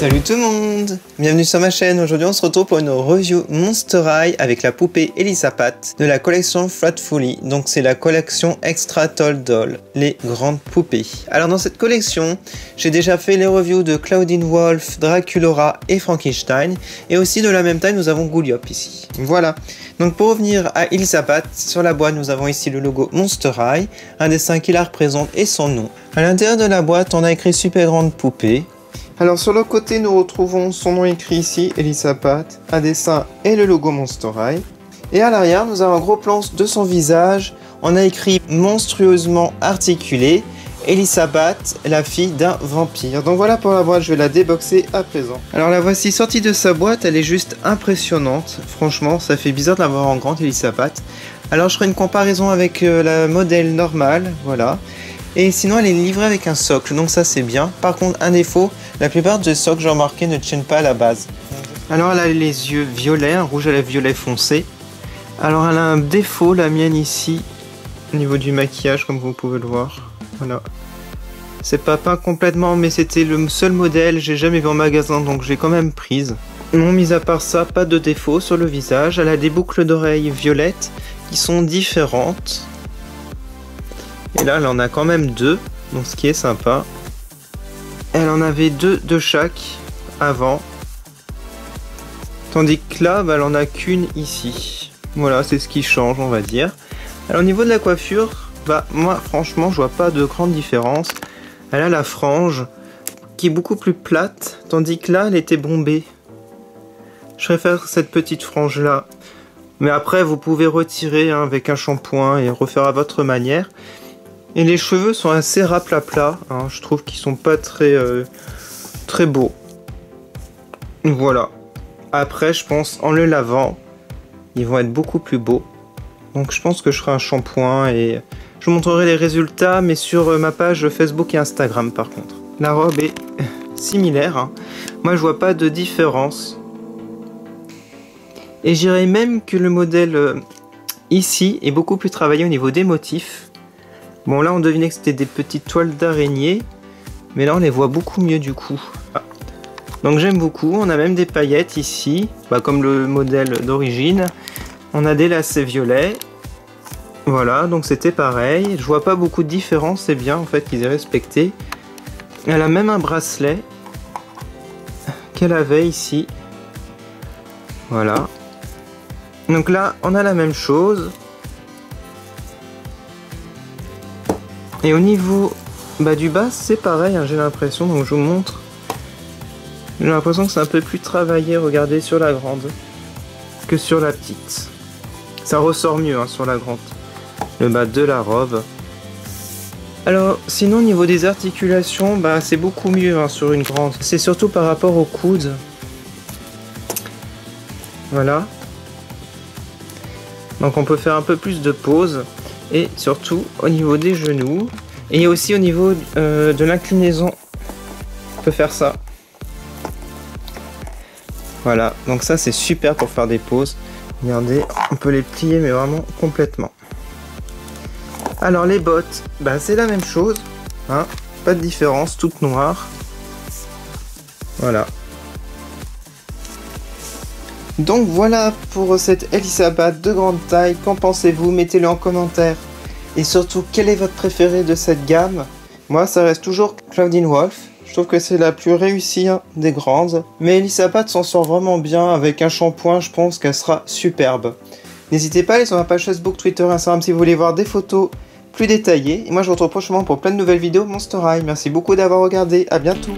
Salut tout le monde, bienvenue sur ma chaîne. Aujourd'hui on se retrouve pour une review Monster High avec la poupée Elisa Pat de la collection Flatfully. Donc c'est la collection Extra Tall Doll, les grandes poupées. Alors dans cette collection, j'ai déjà fait les reviews de Clawdeen Wolf, Draculaura et Frankenstein. Et aussi de la même taille nous avons Gouliop ici. Voilà, donc pour revenir à Elisa Pat, sur la boîte nous avons ici le logo Monster High, un dessin qui la représente et son nom. À l'intérieur de la boîte on a écrit Super Grande Poupée. Alors sur le côté nous retrouvons son nom écrit ici, Elisa Pat, un dessin et le logo Monster High. Et à l'arrière nous avons un gros plan de son visage, on a écrit monstrueusement articulé, Elisa Pat, la fille d'un vampire. Donc voilà pour la boîte, je vais la déboxer à présent. Alors la voici sortie de sa boîte, elle est juste impressionnante, franchement ça fait bizarre de l'avoir en grande Elisa Pat. Alors je ferai une comparaison avec la modèle normale, voilà. Et sinon elle est livrée avec un socle, donc ça c'est bien. Par contre un défaut, la plupart des socles j'ai remarqué ne tiennent pas à la base. Alors elle a les yeux violets, un rouge à lèvres violet foncé. Alors elle a un défaut, la mienne ici, au niveau du maquillage comme vous pouvez le voir. Voilà. C'est pas peint complètement mais c'était le seul modèle, j'ai jamais vu en magasin donc j'ai quand même prise. Non, mis à part ça, pas de défaut sur le visage. Elle a des boucles d'oreilles violettes qui sont différentes. Et là, elle en a quand même deux, donc ce qui est sympa. Elle en avait deux de chaque avant. Tandis que là, bah, elle en a qu'une ici. Voilà, c'est ce qui change, on va dire. Alors au niveau de la coiffure, bah moi franchement, je vois pas de grande différence. Elle a la frange qui est beaucoup plus plate, tandis que là, elle était bombée. Je préfère cette petite frange là. Mais après, vous pouvez retirer hein, avec un shampoing et refaire à votre manière. Et les cheveux sont assez raplapla, hein, je trouve qu'ils sont pas très beaux. Voilà. Après, je pense en le lavant, ils vont être beaucoup plus beaux. Donc je pense que je ferai un shampoing et je vous montrerai les résultats, mais sur ma page Facebook et Instagram par contre. La robe est similaire, hein. Moi je vois pas de différence. Et je dirais même que le modèle ici est beaucoup plus travaillé au niveau des motifs. Bon là on devinait que c'était des petites toiles d'araignée, mais là on les voit beaucoup mieux du coup. Ah. Donc j'aime beaucoup, on a même des paillettes ici, bah, comme le modèle d'origine. On a des lacets violets, voilà donc c'était pareil. Je vois pas beaucoup de différence, c'est bien en fait qu'ils aient respecté. Elle a même un bracelet qu'elle avait ici, voilà. Donc là on a la même chose. Et au niveau du bas, c'est pareil, hein, j'ai l'impression, donc je vous montre. J'ai l'impression que c'est un peu plus travaillé, regardez, sur la grande que sur la petite. Ça ressort mieux hein, sur la grande, le bas de la robe. Alors, sinon, au niveau des articulations, c'est beaucoup mieux hein, sur une grande. C'est surtout par rapport aux coudes. Voilà. Donc on peut faire un peu plus de pause. Et surtout au niveau des genoux. Et aussi au niveau de l'inclinaison. On peut faire ça. Voilà, donc ça c'est super pour faire des pauses. Regardez, on peut les plier mais vraiment complètement. Alors les bottes, c'est la même chose. Hein, pas de différence, toutes noires. Voilà. Donc voilà pour cette Elisa Pat de grande taille. Qu'en pensez-vous? Mettez-le en commentaire. Et surtout, quel est votre préféré de cette gamme? Moi, ça reste toujours Clawdeen Wolf. Je trouve que c'est la plus réussie hein, des grandes. Mais Elisa Pat s'en sort vraiment bien. Avec un shampoing, je pense qu'elle sera superbe. N'hésitez pas à aller sur ma page Facebook, Twitter, Instagram si vous voulez voir des photos plus détaillées. Et moi, je vous retrouve prochainement pour plein de nouvelles vidéos Monster High. Merci beaucoup d'avoir regardé. À bientôt.